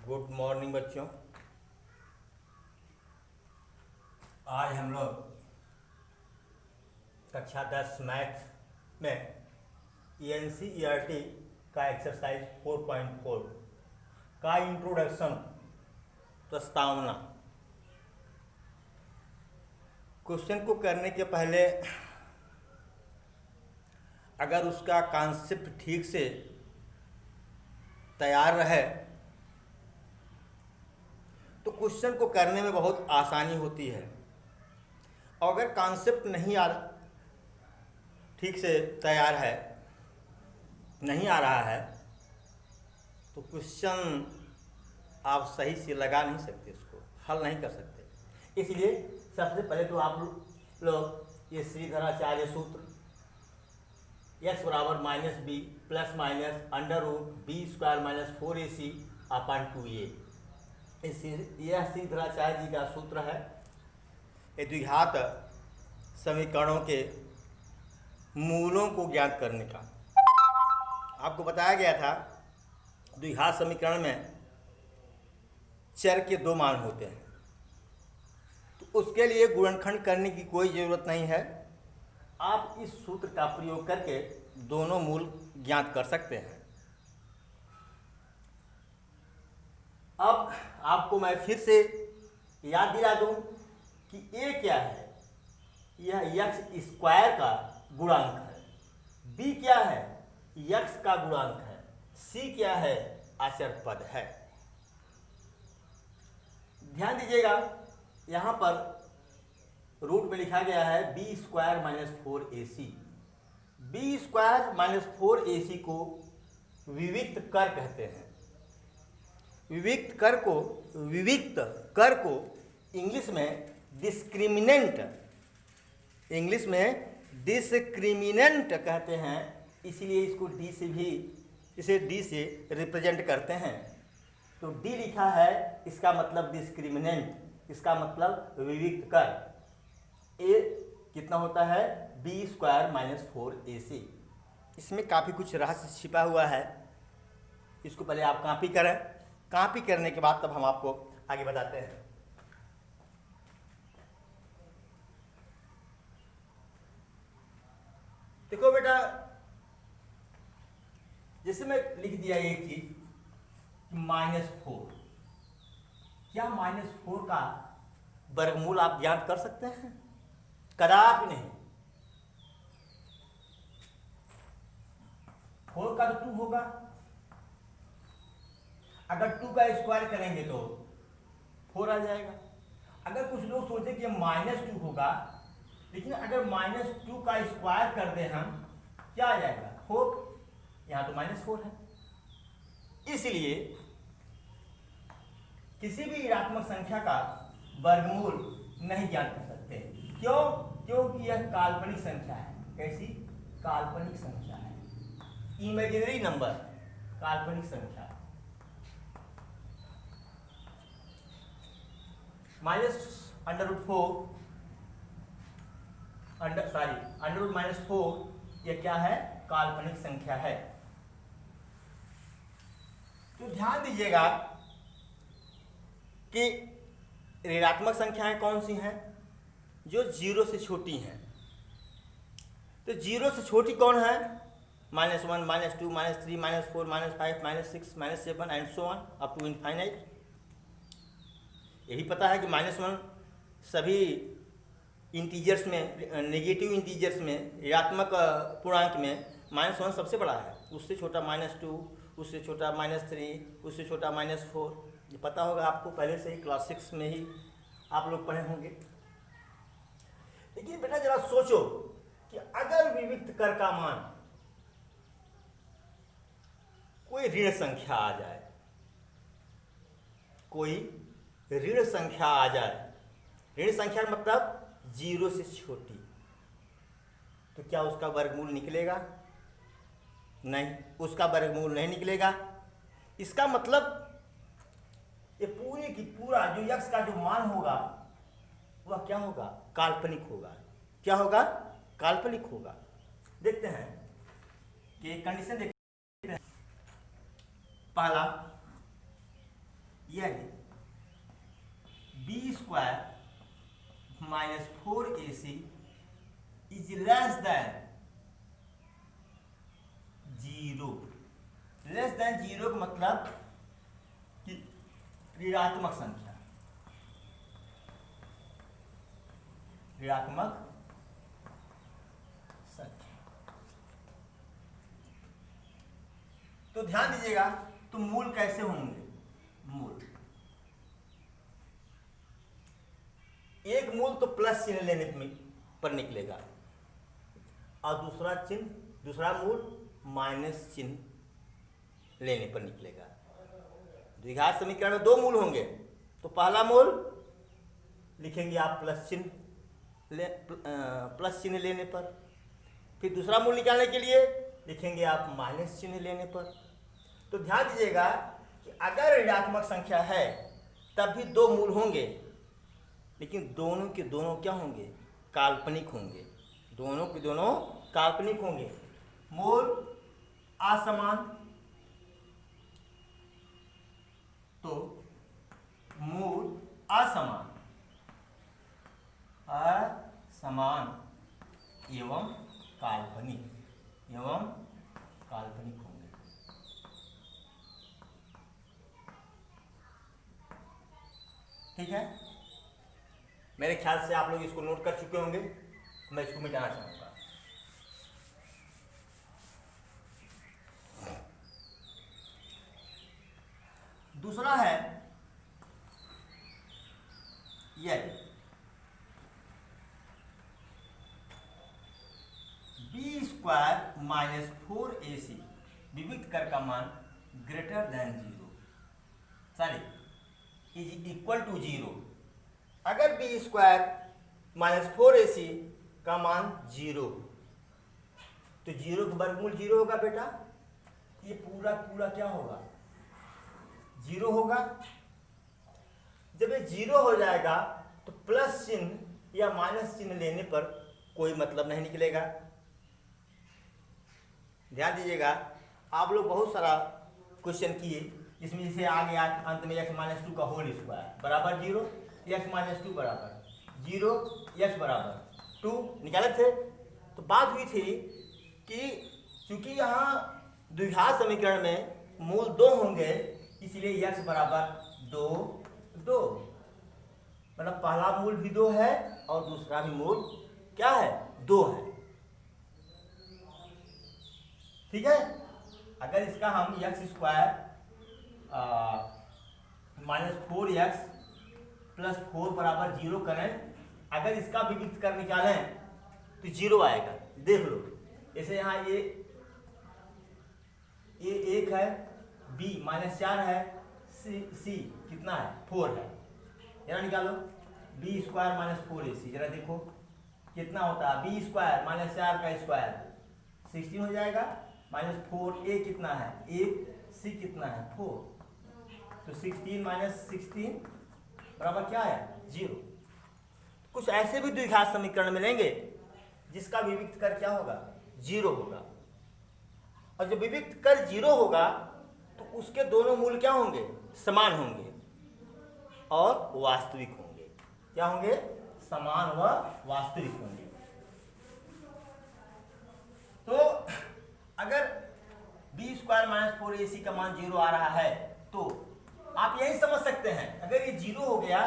Good morning बच्चों। आज हम लोग कक्षा 10 मैथ्स में एनसीईआरटी का एक्सरसाइज 4.4 का इंट्रोडक्शन प्रस्तावना। क्वेश्चन को करने के पहले अगर उसका कॉन्सेप्ट ठीक से तैयार रहे तो क्वेश्चन को करने में बहुत आसानी होती है, और अगर कॉन्सेप्ट नहीं ठीक से तैयार है, नहीं आ रहा है, तो क्वेश्चन आप सही से लगा नहीं सकते, उसको हल नहीं कर सकते। इसलिए सबसे पहले तो आप लोग ये श्रीधराचार्य सूत्र x बराबर minus B plus minus under root B square minus 4ac upon 2a, यह श्रीधराचार्य जी का सूत्र है। ये द्विघात समीकरणों के मूलों को ज्ञात करने का। आपको बताया गया था द्विघात समीकरण में चर के दो मान होते हैं, तो उसके लिए गुणनखंड करने की कोई ज़रूरत नहीं है। आप इस सूत्र का प्रयोग करके दोनों मूल ज्ञात कर सकते हैं। अब आपको मैं फिर से याद दिला दूं कि a क्या है, यह x स्क्वायर का गुणांक है, b क्या है, x का गुणांक है, c क्या है, अचर पद है। ध्यान दीजिएगा, यहाँ पर रूट में लिखा गया है B square minus 4ac। B square minus 4ac को विविक्त कर कहते हैं। विविक्त कर को इंग्लिश में डिस्क्रिमिनेंट कहते हैं, इसलिए इसको इसे डी से रिप्रेजेंट करते हैं। तो डी लिखा है, इसका मतलब डिस्क्रिमिनेंट, इसका मतलब विविक्त कर। ए कितना होता है, बी स्क्वायर माइनस 4ac। इसमें काफ़ी कुछ रहस्य छिपा हुआ है, इसको पहले आप कॉपी करें। कॉपी करने के बाद तब हम आपको आगे बताते हैं। देखो बेटा, जैसे मैं लिख दिया एक चीज -4, क्या -4 का वर्गमूल आप ज्ञात कर सकते हैं? कदापि नहीं। 4 का तो 2 होगा, अगर 2 का स्क्वायर करेंगे तो 4 आ जाएगा। अगर कुछ लोग सोचे कि -2 होगा, लेकिन अगर -2 का स्क्वायर कर दें हम, क्या आ जाएगा, 4। यहाँ तो -4 है। इसलिए किसी भी ऋणात्मक संख्या का वर्गमूल नहीं ज्ञात कर सकते। क्यों? क्योंकि यह काल्पनिक संख्या है। कैसी? काल्पनिक संख्या है, इमेजिनरी नंबर, काल्पनिक संख्या। अंडर रूट -4 ये क्या है, काल्पनिक संख्या है। तो ध्यान दीजिएगा कि ऋणात्मक संख्याएं कौन सी हैं, जो 0 से छोटी हैं। तो 0 से छोटी कौन है, -1, -2, -3, -4, -5, -6, -7 and so on up to infinite. यही पता है कि -1 सभी इंटीजर्स में, नेगेटिव इंटीजर्स में, ऋणात्मक पूर्णांक में -1 सबसे बड़ा है। उससे छोटा -2, उससे छोटा -3, उससे छोटा -4। ये पता होगा आपको, पहले से ही क्लास 6 में ही आप लोग पढ़े होंगे। लेकिन बेटा जरा सोचो कि अगर विविक्त कर का मान कोई ऋण संख्या आ जाए, कोई ऋण संख्या आ जाए, ऋण संख्या मतलब 0 से छोटी, तो क्या उसका वर्गमूल निकलेगा? नहीं, उसका वर्गमूल नहीं निकलेगा। इसका मतलब ये पूरे की पूरा जो x का जो मान होगा वह क्या होगा, काल्पनिक होगा। क्या होगा, काल्पनिक होगा। देखते हैं कि कंडीशन देखते हैं। पहला, यानी B square minus 4ac is less than 0। Less than 0 का मतलब कि ऋणात्मक संख्या, ऋणात्मक संख्या। तो ध्यान दीजिएगा, तो मूल कैसे होंगे? मूल, एक मूल तो प्लस चिन्ह लेने पर निकलेगा और दूसरा मूल माइनस चिन्ह लेने पर निकलेगा। द्विघात समीकरण में दो मूल होंगे, तो पहला मूल लिखेंगे आप प्लस चिन्ह लेने पर, फिर दूसरा मूल निकालने के लिए लिखेंगे आप माइनस चिन्ह लेने पर। तो ध्यान दीजिएगा कि अगर ऋणात्मक संख्या है तब भी दो मूल होंगे, लेकिन दोनों के दोनों क्या होंगे? काल्पनिक होंगे। दोनों के दोनों काल्पनिक होंगे। मूल असमान, तो मूल असमान एवं काल्पनिक होंगे। ठीक है, मेरे ख्याल से आप लोग इसको नोट कर चुके होंगे, मैं इसको मिटाना चाहूंगा। दूसरा है यदि बी स्क्वायर माइनस 4ac विविध कर का मान greater than 0 is equal to 0। अगर बी स्क्वायर माइनस 4ac का मान 0, तो 0 का वर्गमूल 0 होगा बेटा। ये पूरा क्या होगा? 0 होगा। जब ये 0 हो जाएगा तो प्लस चिन्ह या माइनस चिन्ह लेने पर कोई मतलब नहीं निकलेगा। ध्यान दीजिएगा, आप लोग बहुत सारा क्वेश्चन किए जिसमें जैसे आ गया अंत में x माइनस 2 का होल स्क्वायर बराबर 0, x माइनस 2 बराबर 0, x बराबर 2 निकाले थे। तो बात हुई थी कि चूंकि यहाँ द्विघात समीकरण में मूल 2 होंगे, इसलिए x बराबर 2 मतलब पहला मूल भी 2 है और दूसरा भी मूल क्या है? 2 है। ठीक है, अगर इसका हम x square minus 4x plus 4 बराबर 0 करें, अगर इसका विविध कर निकालें तो 0 आएगा। देख लो, जैसे यहाँ ये 1 है, b माइनस 4 है, c कितना है? 4 है। जरा निकालो बी स्क्वायर माइनस 4ac, जरा देखो कितना होता है? बी स्क्वायर माइनस 4 का स्क्वायर 16 हो जाएगा, माइनस 4a कितना है? 1, c कितना है? 4, तो 16 माइनस 16 बराबर क्या है? 0। कुछ ऐसे भी द्विघात समीकरण मिलेंगे जिसका विविक्त कर क्या होगा? 0 होगा। और जब विविक्त कर 0 होगा तो उसके दोनों मूल क्या होंगे? समान होंगे और वास्तविक होंगे। क्या होंगे? समान व वास्तविक होंगे। तो अगर बी स्क्वायर माइनस 4ac का मान 0 आ रहा है तो आप यही समझ सकते हैं, अगर ये 0 हो गया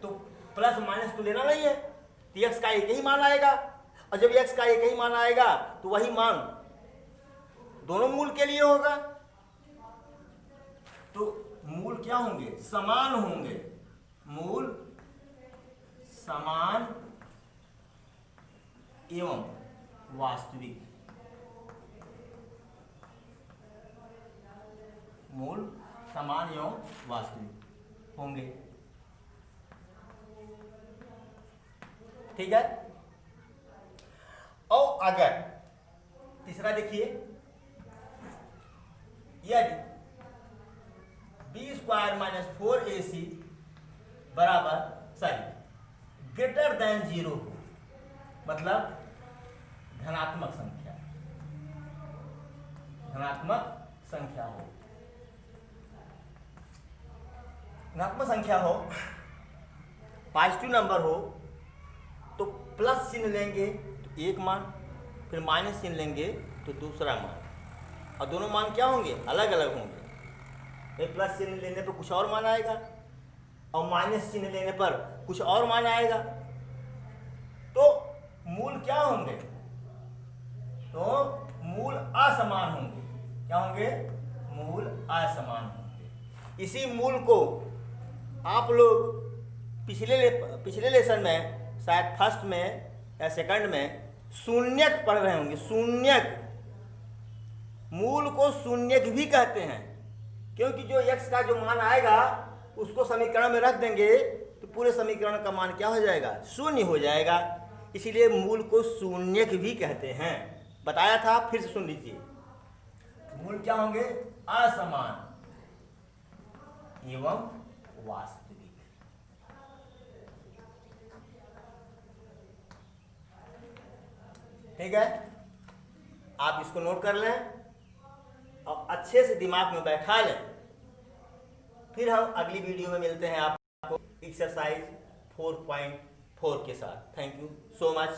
तो प्लस माइनस तो लेना नहीं है, तो x का एक ही मान आएगा, और जब x का एक ही मान आएगा तो वही मान दोनों मूल के लिए होगा। तो मूल क्या होंगे? समान होंगे। मूल समान एवं वास्तविक। मूल समान एवं वास्तविक होंगे। ठीक है, और अगर तीसरा देखिए, यदि बी स्क्वायर माइनस 4ac बराबर ग्रेटर देन 0 हो, मतलब धनात्मक संख्या हो, ऋणात्मक संख्या हो, पॉजिटिव नंबर हो तो प्लस चिन्ह लेंगे तो एक मान, फिर माइनस चिन्ह लेंगे तो दूसरा मान, और दोनों मान क्या होंगे, अलग अलग होंगे। प्लस चिन्ह लेने पर कुछ और मान आएगा और माइनस चिन्ह लेने पर कुछ और मान आएगा। तो मूल क्या होंगे, तो मूल असमान होंगे। क्या होंगे, मूल असमान होंगे। इसी मूल को आप लोग पिछले लेसन में, शायद फर्स्ट में या सेकंड में शून्यक पढ़ रहे होंगे। शून्यक, मूल को शून्यक भी कहते हैं, क्योंकि जो x का जो मान आएगा उसको समीकरण में रख देंगे तो पूरे समीकरण का मान क्या हो जाएगा, शून्य हो जाएगा। इसीलिए मूल को शून्यक भी कहते हैं। बताया था, फिर से सुन लीजिए। मूल क्या होंगे, असमान एवं वास्तविक। ठीक है, आप इसको नोट कर लें और अच्छे से दिमाग में बैठा लें। फिर हम अगली वीडियो में मिलते हैं आपको एक्सरसाइज 4.4 के साथ। Thank you so much.